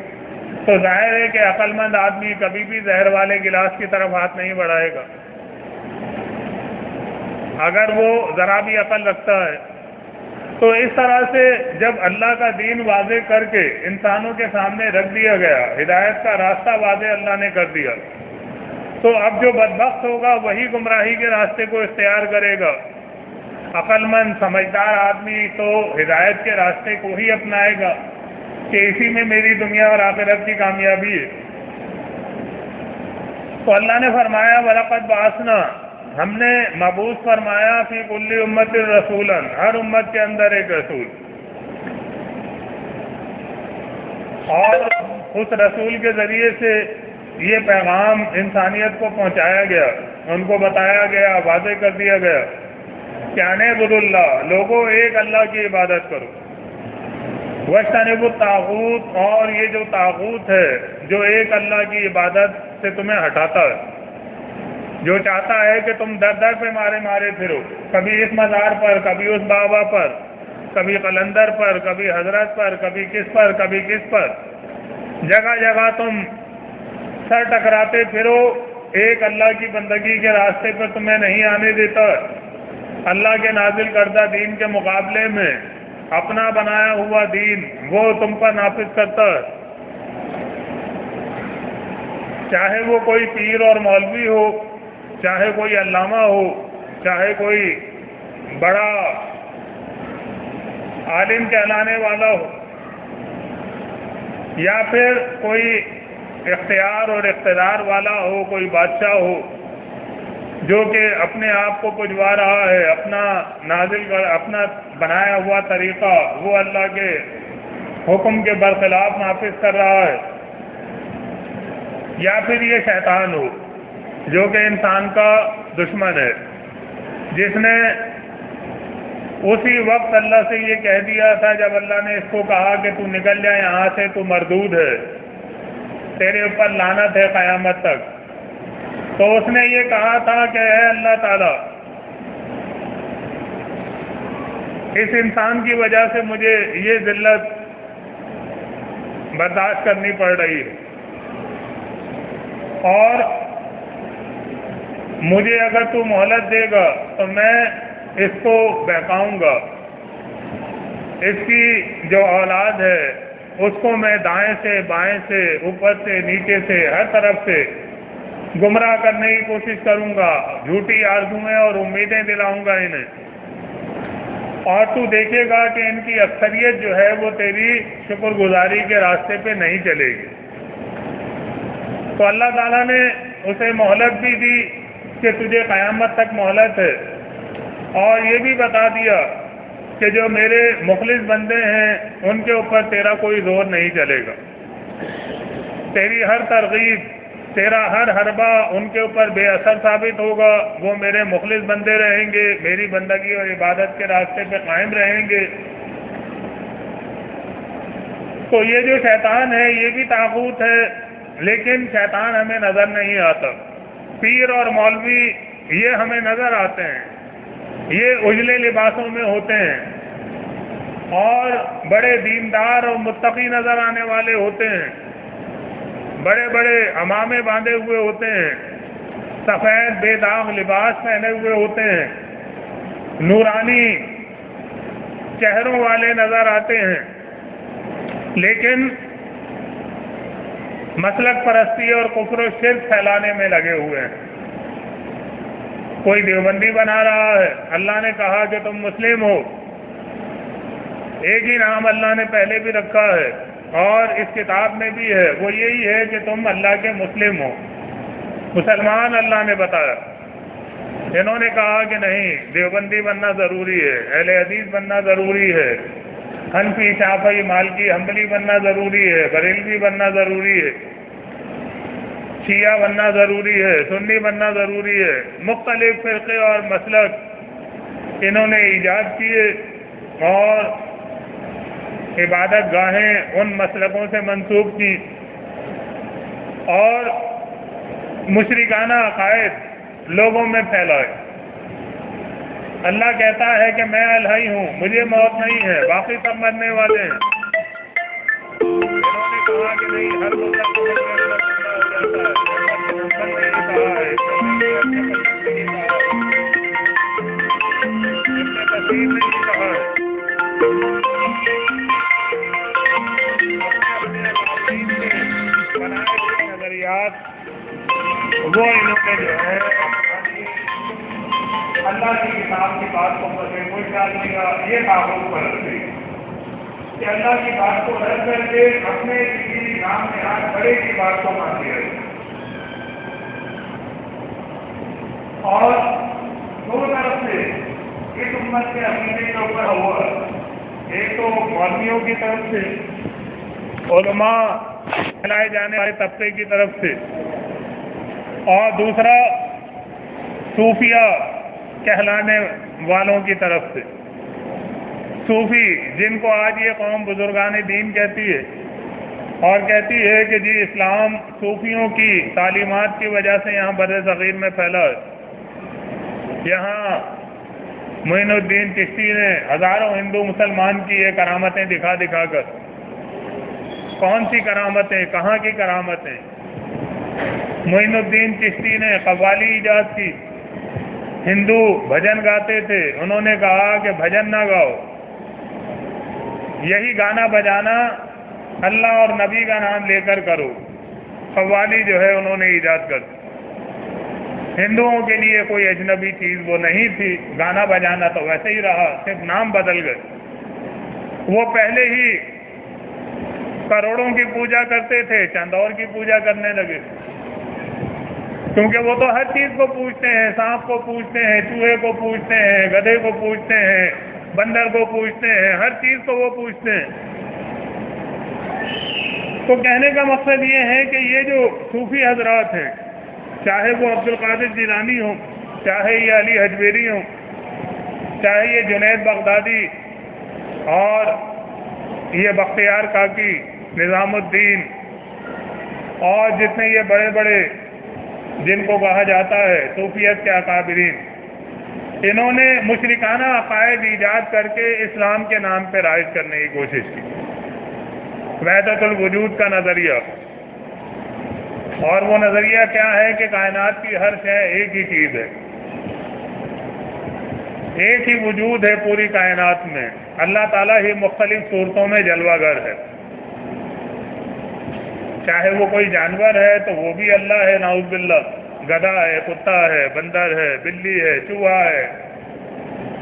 تو ظاہر ہے کہ عقل مند آدمی کبھی بھی زہر والے گلاس کی طرف ہاتھ نہیں بڑھائے گا اگر وہ ذرا بھی عقل رکھتا ہے۔ تو اس طرح سے جب اللہ کا دین واضح کر کے انسانوں کے سامنے رکھ دیا گیا، ہدایت کا راستہ واضح اللہ نے کر دیا، تو اب جو بدبخت ہوگا وہی گمراہی کے راستے کو اختیار کرے گا، عقل مند سمجھدار آدمی تو ہدایت کے راستے کو ہی اپنائے گا کہ اسی میں میری دنیا اور آخرت کی کامیابی ہے۔ تو اللہ نے فرمایا وَلَقَدْ بَعَثْنَا، ہم نے مبعوث فرمایا فی کل امت رسولا، ہر امت کے اندر ایک رسول، اور اس رسول کے ذریعے سے یہ پیغام انسانیت کو پہنچایا گیا، ان کو بتایا گیا، واضح کر دیا گیا کہ اعبدوا اللہ، لوگوں ایک اللہ کی عبادت کرو، واجتنبوا الطاغوت، اور یہ جو طاغوت ہے جو ایک اللہ کی عبادت سے تمہیں ہٹاتا ہے، جو چاہتا ہے کہ تم در در پہ مارے مارے پھرو، کبھی اس مزار پر، کبھی اس بابا پر، کبھی قلندر پر، کبھی حضرت پر، کبھی کس پر، کبھی کس پر، جگہ جگہ تم سر ٹکراتے پھرو، ایک اللہ کی بندگی کے راستے پر تمہیں نہیں آنے دیتا، اللہ کے نازل کردہ دین کے مقابلے میں اپنا بنایا ہوا دین وہ تم پر نافذ کرتا ہے، چاہے وہ کوئی پیر اور مولوی ہو، چاہے کوئی علامہ ہو، چاہے کوئی بڑا عالم کہلانے والا ہو، یا پھر کوئی اختیار اور اقتدار والا ہو، کوئی بادشاہ ہو جو کہ اپنے آپ کو پجوا رہا ہے، اپنا بنایا ہوا طریقہ وہ اللہ کے حکم کے برخلاف نافذ کر رہا ہے، یا پھر یہ شیطان ہو جو کہ انسان کا دشمن ہے، جس نے اسی وقت اللہ سے یہ کہہ دیا تھا جب اللہ نے اس کو کہا کہ تو نکل جا یہاں سے، تو مردود ہے، تیرے اوپر لعنت ہے قیامت تک، تو اس نے یہ کہا تھا کہ اے اللہ تعالیٰ، اس انسان کی وجہ سے مجھے یہ ذلت برداشت کرنی پڑ رہی ہے، اور مجھے اگر تو مہلت دے گا تو میں اس کو بہکاؤں گا، اس کی جو اولاد ہے اس کو میں دائیں سے بائیں سے اوپر سے نیچے سے ہر طرف سے گمراہ کرنے کی کوشش کروں گا، جھوٹی آرزوئیں اور امیدیں دلاؤں گا انہیں، اور تو دیکھے گا کہ ان کی اکثریت جو ہے وہ تیری شکر گزاری کے راستے پہ نہیں چلے گی۔ تو اللہ تعالیٰ نے اسے مہلت بھی دی کہ تجھے قیامت تک مہلت ہے، اور یہ بھی بتا دیا کہ جو میرے مخلص بندے ہیں ان کے اوپر تیرا کوئی زور نہیں چلے گا، تیری ہر ترغیب، تیرا ہر حربہ ان کے اوپر بے اثر ثابت ہوگا، وہ میرے مخلص بندے رہیں گے، میری بندگی اور عبادت کے راستے پہ قائم رہیں گے۔ تو یہ جو شیطان ہے یہ بھی طاغوت ہے، لیکن شیطان ہمیں نظر نہیں آتا۔ پیر اور مولوی یہ ہمیں نظر آتے ہیں، یہ اجلے لباسوں میں ہوتے ہیں اور بڑے دیندار اور متقی نظر آنے والے ہوتے ہیں، بڑے بڑے عمامے باندھے ہوئے ہوتے ہیں، سفید بے داغ لباس پہنے ہوئے ہوتے ہیں، نورانی چہروں والے نظر آتے ہیں، لیکن مسلک پرستی اور کفر و شرک پھیلانے میں لگے ہوئے ہیں۔ کوئی دیوبندی بنا رہا ہے، اللہ نے کہا کہ تم مسلم ہو، ایک ہی نام اللہ نے پہلے بھی رکھا ہے اور اس کتاب میں بھی ہے، وہ یہی ہے کہ تم اللہ کے مسلم ہو، مسلمان اللہ نے بتایا۔ انہوں نے کہا کہ نہیں، دیوبندی بننا ضروری ہے، اہل حدیث بننا ضروری ہے، حنفی شافعی مالکی حنبلی بننا ضروری ہے، بریلوی بننا ضروری ہے، شیعہ بننا ضروری ہے، سنی بننا ضروری ہے۔ مختلف فرقے اور مسلک انہوں نے ایجاد کیے اور عبادت گاہیں ان مسلکوں سے منسوب کی اور مشرکانہ عقائد لوگوں میں پھیلائے۔ اللہ کہتا ہے کہ میں الحی ہوں، مجھے موت نہیں ہے، باقی سب مرنے والے ہیں۔ انہوں نے کہا کہ نہیں، ہر مطلب کو زندہ ہو جاتا ہے، نہیں کہا ہے، نہیں کہا ہے۔ بنائے ہوئے نظریات وہ انہوں نے جو ہے اللہ کی کتاب کی بات کو کوئی خیال کیا، یہ تعبت پر رکھ دی کہ اللہ کی بات کو رد کر کے اپنے کسی نام میں آج بڑے کی بات کو مان دیا۔ اور دو طرف سے اس امت کے عقیدے کے اوپر ہوا، ایک تو مولویوں کی طرف سے، علماء پھیلائے جانے والے طبقے کی طرف سے، اور دوسرا صوفیہ کہلانے والوں کی طرف سے۔ صوفی جن کو آج یہ قوم بزرگان دین کہتی ہے اور کہتی ہے کہ جی اسلام صوفیوں کی تعلیمات کی وجہ سے یہاں بر صغیر میں پھیلا ہے۔ یہاں معین الدین چشتی نے ہزاروں ہندو مسلمان کی یہ کرامتیں دکھا دکھا کر، کون سی کرامتیں، کہاں کی کرامتیں؟ معین الدین چشتی نے قوالی ایجاد کی، ہندو بھجن گاتے تھے، انہوں نے کہا کہ بھجن نہ گاؤ، یہی گانا بجانا اللہ اور نبی کا نام لے کر کرو۔ قوالی جو ہے انہوں نے ایجاد کر دی۔ ہندوؤں کے لیے کوئی اجنبی چیز وہ نہیں تھی، گانا بجانا تو ویسے ہی رہا، صرف نام بدل گئے۔ وہ پہلے ہی کروڑوں کی پوجا کرتے تھے، چند اور کی پوجا کرنے لگے، کیونکہ وہ تو ہر چیز کو پوجتے ہیں، سانپ کو پوجتے ہیں، چوہے کو پوجتے ہیں، گدھے کو پوجتے ہیں، بندر کو پوجتے ہیں، ہر چیز کو وہ پوجتے ہیں۔ تو کہنے کا مقصد یہ ہے کہ یہ جو صوفی حضرات ہیں، چاہے وہ عبد القادر جیلانی ہوں، چاہے یہ علی حجویری ہوں، چاہے یہ جنید بغدادی اور یہ بختیار کاکی، نظام الدین اور جتنے یہ بڑے بڑے جن کو کہا جاتا ہے صوفیت کے اکابرین، انہوں نے مشرکانہ عقائد ایجاد کر کے اسلام کے نام پہ رائج کرنے کی کوشش کی۔ وحدت الوجود کا نظریہ، اور وہ نظریہ کیا ہے کہ کائنات کی ہر شے ایک ہی چیز ہے، ایک ہی وجود ہے پوری کائنات میں، اللہ تعالیٰ ہی مختلف صورتوں میں جلوہ گر ہے۔ چاہے وہ کوئی جانور ہے تو وہ بھی اللہ ہے، نعوذ باللہ، گدھا ہے، کتا ہے، بندر ہے، بلی ہے، چوہا ہے،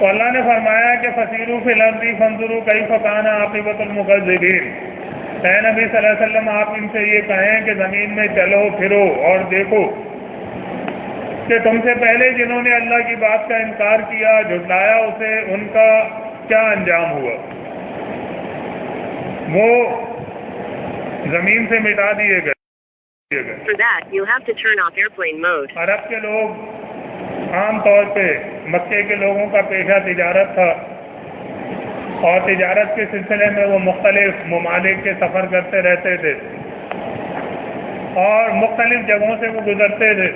تو اللہ نے فرمایا کہ فسیروا فی الارض فانظروا کیف کان عاقبۃ المکذبین، اے نبی صلی اللہ علیہ وسلم آپ ان سے یہ کہیں کہ زمین میں چلو پھرو اور دیکھو کہ تم سے پہلے جنہوں نے اللہ کی بات کا انکار کیا، جھٹلایا اسے، ان کا کیا انجام ہوا۔ وہ زمین سے مٹا دیے گئے۔ For that, you have to turn off airplane mode. عرب کے لوگ عام طور پہ مکے کے لوگوں کا پیشہ تجارت تھا، اور تجارت کے سلسلے میں وہ مختلف ممالک کے سفر کرتے رہتے تھے اور مختلف جگہوں سے وہ گزرتے تھے،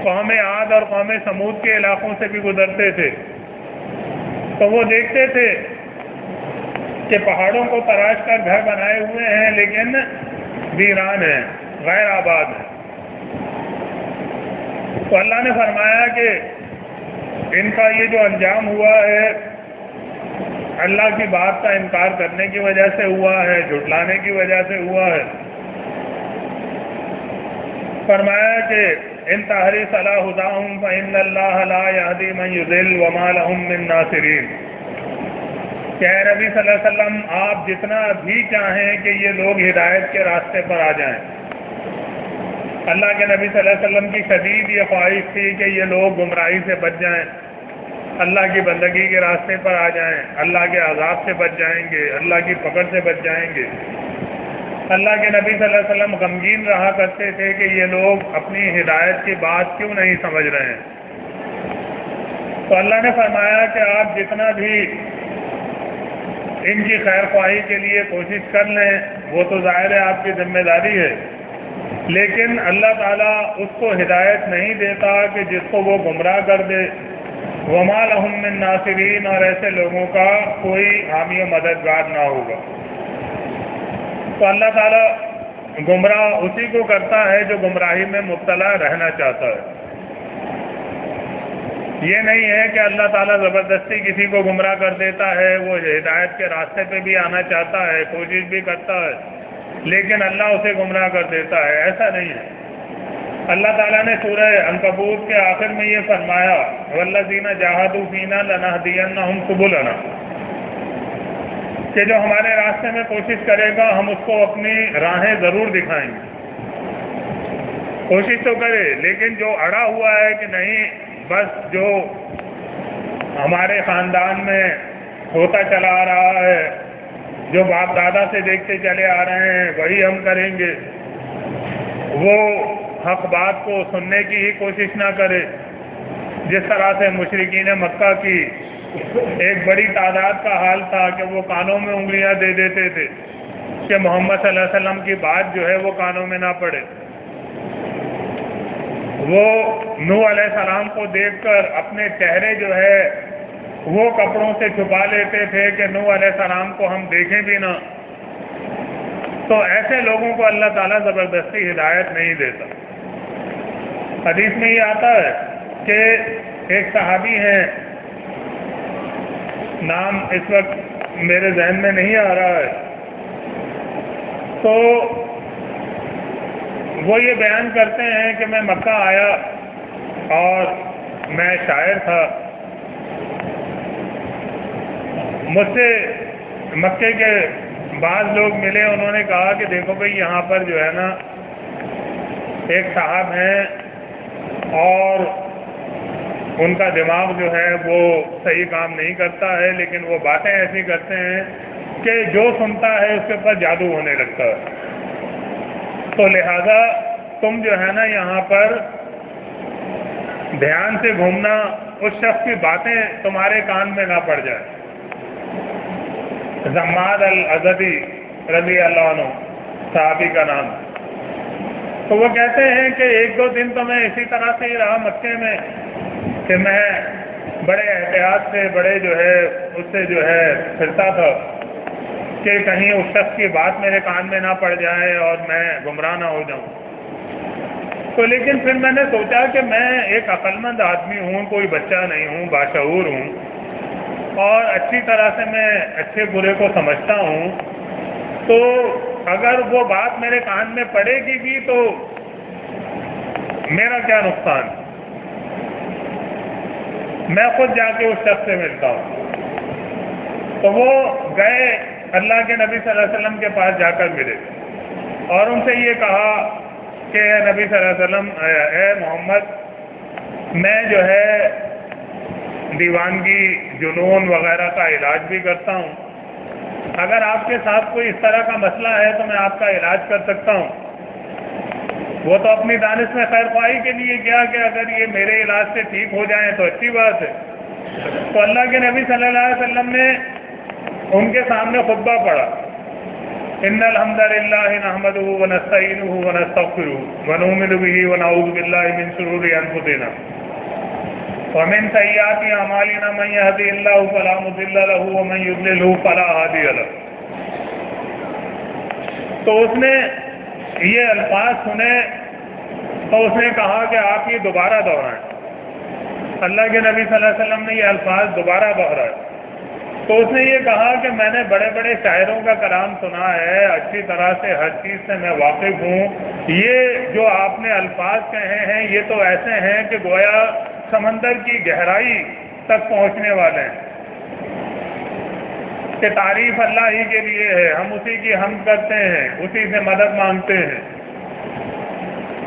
قوم عاد اور قوم سمود کے علاقوں سے بھی گزرتے تھے۔ تو وہ دیکھتے تھے کہ پہاڑوں کو تراش کر گھر بنائے ہوئے ہیں لیکن ویران ہیں، غیر آباد ہیں۔ تو اللہ نے فرمایا کہ ان کا یہ جو انجام ہوا ہے اللہ کی بات کا انکار کرنے کی وجہ سے ہوا ہے، جھٹلانے کی وجہ سے ہوا ہے۔ فرمایا کہ ان تحریص علی ھداھم فإن اللہ لا یہدی من یضل وما لهم من ناصرین، کہ اے نبی صلی اللہ علیہ وسلم آپ جتنا بھی چاہیں کہ یہ لوگ ہدایت کے راستے پر آ جائیں، اللہ کے نبی صلی اللہ علیہ وسلم کی شدید یہ خواہش تھی کہ یہ لوگ گمراہی سے بچ جائیں، اللہ کی بندگی کے راستے پر آ جائیں، اللہ کے عذاب سے بچ جائیں گے، اللہ کی پکڑ سے بچ جائیں گے۔ اللہ کے نبی صلی اللہ علیہ وسلم غمگین رہا کرتے تھے کہ یہ لوگ اپنی ہدایت کی بات کیوں نہیں سمجھ رہے ہیں۔ تو اللہ نے فرمایا کہ آپ جتنا بھی ان کی خیر خواہی کے لیے کوشش کر لیں وہ تو ظاہر ہے آپ کی ذمہ داری ہے، لیکن اللہ تعالیٰ اس کو ہدایت نہیں دیتا کہ جس کو وہ گمراہ کر دے۔ وما لهم من ناصرین، اور ایسے لوگوں کا کوئی حامی و مددگار نہ ہوگا۔ تو اللہ تعالیٰ گمراہ اسی کو کرتا ہے جو گمراہی میں مبتلا رہنا چاہتا ہے۔ یہ نہیں ہے کہ اللہ تعالیٰ زبردستی کسی کو گمراہ کر دیتا ہے، وہ ہدایت کے راستے پہ بھی آنا چاہتا ہے، کوشش بھی کرتا ہے، لیکن اللہ اسے گمراہ کر دیتا ہے، ایسا نہیں ہے۔ اللہ تعالیٰ نے سورہ عنکبوت کے آخر میں یہ فرمایا والذین جاہدوا فینا لنہدینہم سبلنا، کہ جو ہمارے راستے میں کوشش کرے گا ہم اس کو اپنی راہیں ضرور دکھائیں گے۔ کوشش تو کرے، لیکن جو اڑا ہوا ہے کہ نہیں بس جو ہمارے خاندان میں ہوتا چلا آ رہا ہے، جو باپ دادا سے دیکھتے چلے آ رہے ہیں وہی ہم کریں گے، وہ حق بات کو سننے کی ہی کوشش نہ کرے۔ جس طرح سے مشرکین مکہ کی ایک بڑی تعداد کا حال تھا کہ وہ کانوں میں انگلیاں دے دیتے تھے کہ محمد صلی اللہ علیہ وسلم کی بات جو ہے وہ کانوں میں نہ پڑے۔ وہ نوح علیہ السلام کو دیکھ کر اپنے چہرے جو ہے وہ کپڑوں سے چھپا لیتے تھے کہ نوح علیہ السلام کو ہم دیکھیں بھی نہ۔ تو ایسے لوگوں کو اللہ تعالیٰ زبردستی ہدایت نہیں دیتا۔ حدیث میں یہ آتا ہے کہ ایک صحابی ہیں، نام اس وقت میرے ذہن میں نہیں آ رہا ہے، تو وہ یہ بیان کرتے ہیں کہ میں مکہ آیا اور میں شاعر تھا، مجھ سے مکے کے بعض لوگ ملے، انہوں نے کہا کہ دیکھو بھائی یہاں پر جو ہے نا ایک صاحب ہیں اور ان کا دماغ جو ہے وہ صحیح کام نہیں کرتا ہے، لیکن وہ باتیں ایسی کرتے ہیں کہ جو سنتا ہے اس کے اوپر جادو ہونے لگتا ہے، تو لہذا تم جو ہے نا یہاں پر دھیان سے گھومنا، اس شخص کی باتیں تمہارے کان میں نہ پڑ جائے۔ زماد الازدی رضی اللہ عنہ صحابی کا نام، تو وہ کہتے ہیں کہ ایک دو دن تو میں اسی طرح سے ہی رہا مکے میں کہ میں بڑے احتیاط سے بڑے جو ہے اس سے جو ہے پھرتا تھا کہ کہیں اس شخص کی بات میرے کان میں نہ پڑ جائے اور میں گمراہ نہ ہو جاؤں۔ تو لیکن پھر میں نے سوچا کہ میں ایک عقل مند آدمی ہوں، کوئی بچہ نہیں ہوں، باشعور ہوں، اور اچھی طرح سے میں اچھے برے کو سمجھتا ہوں، تو اگر وہ بات میرے کان میں پڑے گی بھی تو میرا کیا نقصان۔ میں خود جا کے اس شخص سے ملتا ہوں۔ تو وہ گئے اللہ کے نبی صلی اللہ علیہ وسلم کے پاس جا کر ملے اور ان سے یہ کہا کہ اے نبی صلی اللہ علیہ وسلم، اے محمد، میں جو ہے دیوانگی، جنون وغیرہ کا علاج بھی کرتا ہوں، اگر آپ کے ساتھ کوئی اس طرح کا مسئلہ ہے تو میں آپ کا علاج کر سکتا ہوں۔ وہ تو اپنی دانش میں خیر خواہی کے لیے کیا کہ اگر یہ میرے علاج سے ٹھیک ہو جائیں تو اچھی بات ہے۔ تو اللہ کے نبی صلی اللہ علیہ وسلم نے ان کے سامنے خطبہ پڑھا، ان الحمد للہ نحمدہ ونستعینہ ونستغفرہ ونؤمن بہ ونعوذ باللہ من شرور انفسنا ومن سیئات اعمالنا من یہدہ اللہ فلا مضل لہ ومن یضلل فلا ہادی لہ۔ تو اس نے یہ الفاظ سنے تو اس نے کہا کہ آپ یہ دوبارہ دہرائیں۔ اللہ کے نبی صلی اللہ علیہ وسلم نے یہ الفاظ دوبارہ دہرائے تو اس نے یہ کہا کہ میں نے بڑے بڑے شاعروں کا کلام سنا ہے، اچھی طرح سے ہر چیز سے میں واقف ہوں، یہ جو آپ نے الفاظ کہے ہیں یہ تو ایسے ہیں کہ گویا سمندر کی گہرائی تک پہنچنے والے ہیں، کہ تعریف اللہ ہی کے لیے ہے، ہم اسی کی حمد کرتے ہیں، اسی سے مدد مانگتے ہیں،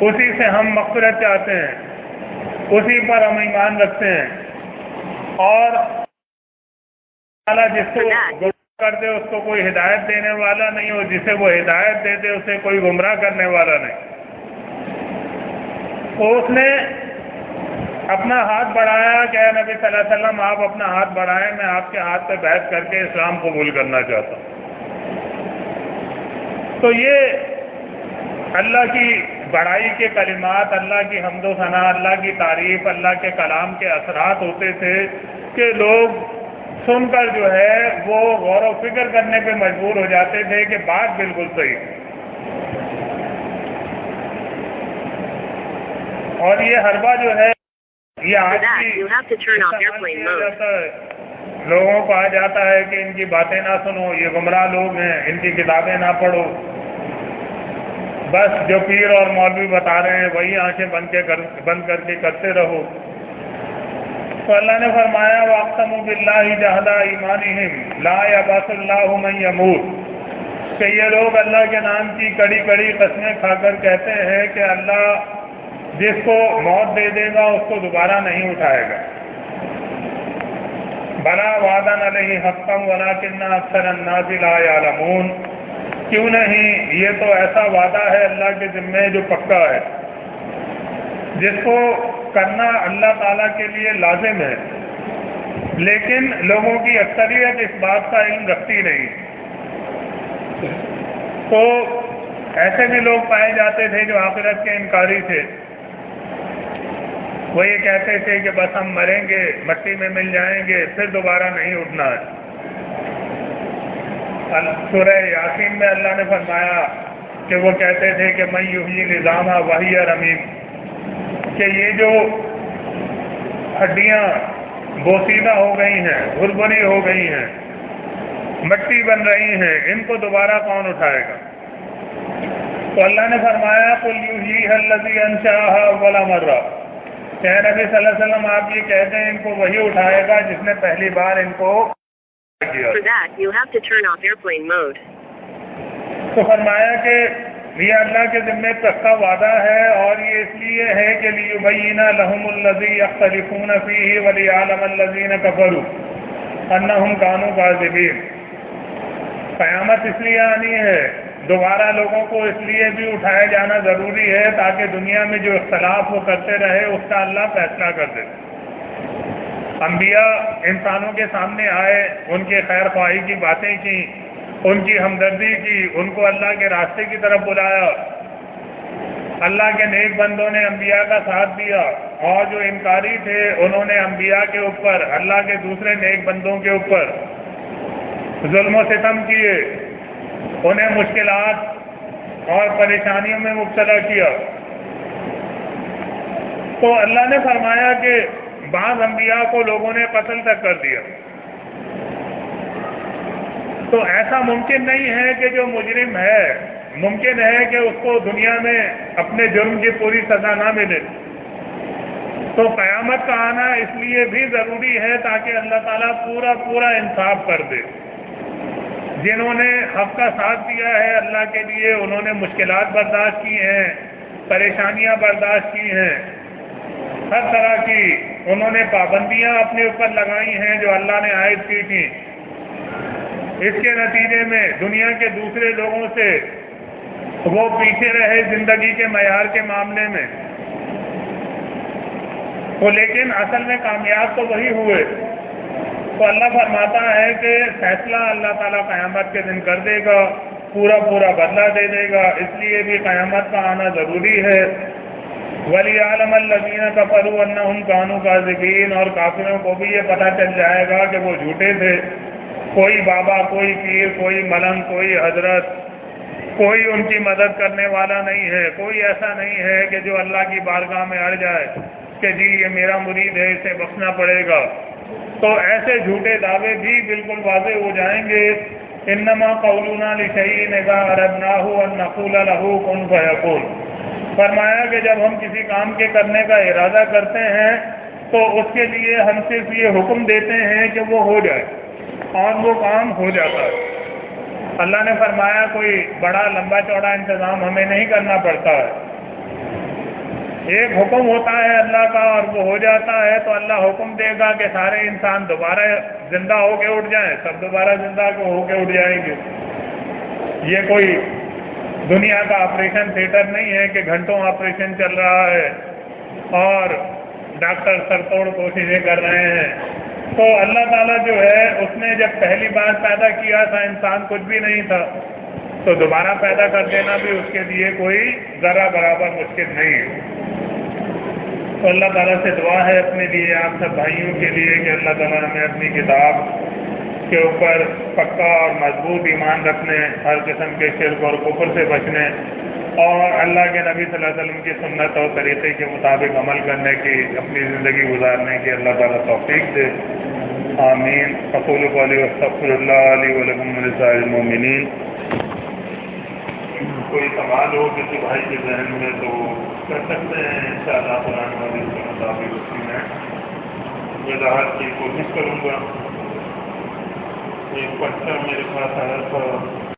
اسی سے ہم مغفرت چاہتے ہیں، اسی پر ہم ایمان رکھتے ہیں، اور اللہ جس کو گمراہ کر دے اس کو کوئی ہدایت دینے والا نہیں، اور جسے وہ ہدایت دے دے اسے کوئی گمراہ کرنے والا نہیں۔ تو اس نے اپنا ہاتھ بڑھایا کہ اے نبی صلی اللہ علیہ وسلم آپ اپنا ہاتھ بڑھائیں، میں آپ کے ہاتھ پہ بیعت کر کے اسلام قبول کرنا چاہتا ہوں۔ تو یہ اللہ کی بڑائی کے کلمات، اللہ کی حمد و ثنا، اللہ کی تعریف، اللہ کے کلام کے اثرات ہوتے تھے کہ لوگ سن کر جو ہے وہ غور و فکر کرنے پہ مجبور ہو جاتے تھے کہ بات بالکل صحیح۔ اور یہ حربہ جو ہے یہ آج بھی لوگوں کو آ جاتا ہے کہ ان کی باتیں نہ سنو، یہ گمراہ لوگ ہیں، ان کی کتابیں نہ پڑھو، بس جو پیر اور مولوی بتا رہے ہیں وہی آنکھیں بند کر کے کرتے رہو۔ تو اللہ نے فرمایا وَأَقْسَمُوا بِاللَّهِ جَهْدَ أَيْمَانِهِمْ لَا يَبْعَثُ اللَّهُ مَن يَمُوتُ، کہ یہ لوگ اللہ کے نام کی کڑی کڑی قسمیں کھا کر کہتے ہیں کہ اللہ جس کو موت دے دے گا اس کو دوبارہ نہیں اٹھائے گا۔ بلا وعدًا علیہ حقًا ولکن اکثر الناس لا یعلمون، کیوں نہیں، یہ تو ایسا وعدہ ہے اللہ کے ذمے جو پکا ہے، جس کو کرنا اللہ تعالیٰ کے لیے لازم ہے، لیکن لوگوں کی اکثریت اس بات کا علم رکھتی نہیں۔ تو ایسے بھی لوگ پائے جاتے تھے جو آخرت کے انکاری تھے، وہ یہ کہتے تھے کہ بس ہم مریں گے، مٹی میں مل جائیں گے، پھر دوبارہ نہیں اٹھنا ہے۔ سورہ یاسین میں اللہ نے فرمایا کہ وہ کہتے تھے کہ من یحیی العظام وہی رمیم، کہ یہ جو ہڈیاں بوسیدہ ہو گئی ہیں، بھربھری ہو گئی ہیں، مٹی بن رہی ہیں، ان کو دوبارہ کون اٹھائے گا؟ تو اللہ نے فرمایا قل یحییھا الذی انشأھا اول مرہ، کہ نبی صلی اللہ علیہ وسلم آپ یہ کہتے ہیں ان کو وہی اٹھائے گا جس نے پہلی بار ان کو کیا۔ For that, you have to turn off airplane mode. تو فرمایا کہ یہ اللہ کے ذمے پکا وعدہ ہے، اور یہ اس لیے ہے کہ لیبین لہم الذی یختلفون فیہ ولیعلم الذین کفروا انہم کانوا کاذبین۔ قیامت اس لیے آنی ہے، دوبارہ لوگوں کو اس لیے بھی اٹھایا جانا ضروری ہے تاکہ دنیا میں جو اختلاف وہ کرتے رہے اس کا اللہ فیصلہ کر دے۔ انبیاء انسانوں کے سامنے آئے، ان کے خیر خواہی کی باتیں کی، ان کی ہمدردی کی، ان کو اللہ کے راستے کی طرف بلایا، اللہ کے نیک بندوں نے انبیاء کا ساتھ دیا، اور جو انکاری تھے انہوں نے انبیاء کے اوپر، اللہ کے دوسرے نیک بندوں کے اوپر ظلم و ستم کیے، انہیں مشکلات اور پریشانیوں میں مبتلا کیا۔ تو اللہ نے فرمایا کہ بعض انبیاء کو لوگوں نے قتل تک کر دیا۔ تو ایسا ممکن نہیں ہے کہ جو مجرم ہے، ممکن ہے کہ اس کو دنیا میں اپنے جرم کی پوری سزا نہ ملے، تو قیامت کا آنا اس لیے بھی ضروری ہے تاکہ اللہ تعالیٰ پورا انصاف کر دے. جنہوں نے حق کا ساتھ دیا ہے اللہ کے لیے، انہوں نے مشکلات برداشت کی ہیں، پریشانیاں برداشت کی ہیں، ہر طرح کی انہوں نے پابندیاں اپنے اوپر لگائی ہیں جو اللہ نے عائد کی تھیں. اس کے نتیجے میں دنیا کے دوسرے لوگوں سے وہ پیچھے رہے زندگی کے معیار کے معاملے میں، تو لیکن اصل میں کامیاب تو وہی ہوئے. تو اللہ فرماتا ہے کہ فیصلہ اللہ تعالیٰ قیامت کے دن کر دے گا، پورا بدلہ دے دے گا. اس لیے بھی قیامت کا آنا ضروری ہے. وَلِيَعْلَمَ الَّذِينَ كَفَرُوا أَنَّهُمْ كَانُوا كَاذِبِينَ، اور کافروں کو بھی یہ پتہ چل جائے گا کہ وہ جھوٹے تھے. کوئی بابا، کوئی پیر، کوئی ملنگ، کوئی حضرت، کوئی ان کی مدد کرنے والا نہیں ہے. کوئی ایسا نہیں ہے کہ جو اللہ کی بارگاہ میں اڑ جائے کہ جی یہ میرا مرید ہے، اسے بخشنا پڑے گا. تو ایسے جھوٹے دعوے بھی بالکل واضح ہو جائیں گے. انما قولنا لشیء اذا اردناہ ان نقول له کن فیکون. فرمایا کہ جب ہم کسی کام کے کرنے کا ارادہ کرتے ہیں تو اس کے لیے ہم صرف یہ حکم دیتے ہیں کہ وہ ہو جائے، اور وہ کام ہو جاتا ہے. اللہ نے فرمایا کوئی بڑا لمبا چوڑا انتظام ہمیں نہیں کرنا پڑتا ہے. ایک حکم ہوتا ہے اللہ کا اور وہ ہو جاتا ہے. تو اللہ حکم دے گا کہ سارے انسان دوبارہ زندہ ہو کے اٹھ جائیں، سب دوبارہ زندہ ہو کے اٹھ جائیں گے. یہ کوئی دنیا کا آپریشن تھیٹر نہیں ہے کہ گھنٹوں آپریشن چل رہا ہے اور ڈاکٹر سر توڑ کوششیں کر رہے ہیں. تو اللہ تعالیٰ جو ہے اس نے جب پہلی بار پیدا کیا تھا انسان کچھ بھی نہیں تھا، تو دوبارہ پیدا کر دینا بھی اس کے لیے کوئی ذرا برابر مشکل نہیں ہے. تو اللہ تعالیٰ سے دعا ہے اپنے لیے، آپ سب بھائیوں کے لیے، کہ اللہ تعالیٰ ہمیں اپنی کتاب کے اوپر پکا اور مضبوط ایمان رکھنے، ہر قسم کے شرک اور کفر سے بچنے، اور اللہ کے نبی صلی اللہ علیہ وسلم کی سنت اور طریقے کے مطابق عمل کرنے کی، اپنی زندگی گزارنے کی اللہ تعالیٰ توفیق دے. آمین. اقول قولی واستغفر اللہ لی ولکم ولسائر المؤمنین. کوئی سوال ہو کسی بھائی کے ذہن میں تو کر سکتے ہیں، انشاءاللہ قرآن حدیث کے مطابق اس کی میں وضاحت کی کوشش کروں گا. ایک پرچہ میرے پاس آیا تھا